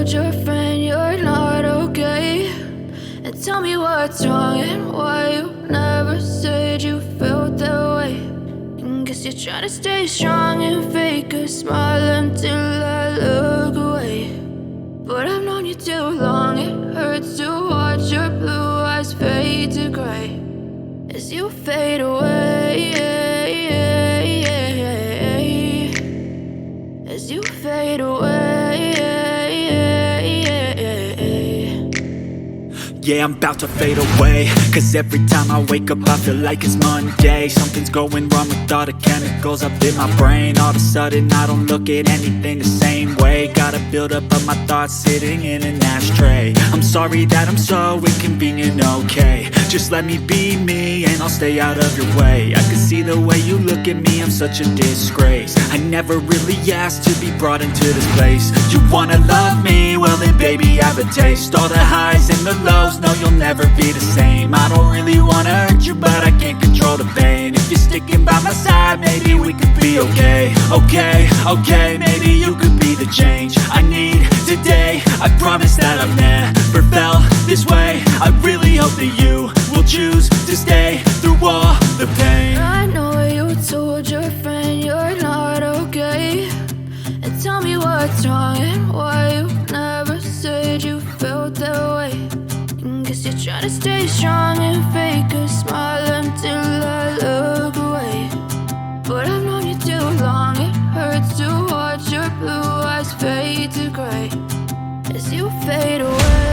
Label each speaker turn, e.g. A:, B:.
A: told your friend you're not okay? And tell me what's wrong and why you never said you felt that way. And guess you're trying to stay strong and fake a smile until I look away. But I've known you too long, it hurts to watch your blue eyes fade to gray as you fade away, as you fade away.
B: Yeah, I'm about to fade away, cause every time I wake up I feel like it's Monday. Something's going wrong with all the chemicals up in my brain. All of a sudden I don't look at anything the same way. Gotta build up of my thoughts sitting in an ashtray. I'm sorry that I'm so inconvenient, okay? Just let me be me and I'll stay out of your way. I can see the way you look at me, I'm such a disgrace. I never really asked to be brought into this place. You wanna love me? Well then baby I have a taste. All the highs and the lows, no you'll never be the same. I don't really wanna hurt you but I can't control the pain. If you're sticking by my side maybe we could be okay. Okay, maybe you could be the change I need today. I promise that I've never felt this way. I really hope that you will choose to stay through all the pain.
A: I know you told your friend you're not okay. And tell me what's wrong and why you never said you felt that way. And guess you're trying to stay strong and fake a smile until I look away. But I've known you too long, it hurts to watch your blue eyes fade to gray as you fade away.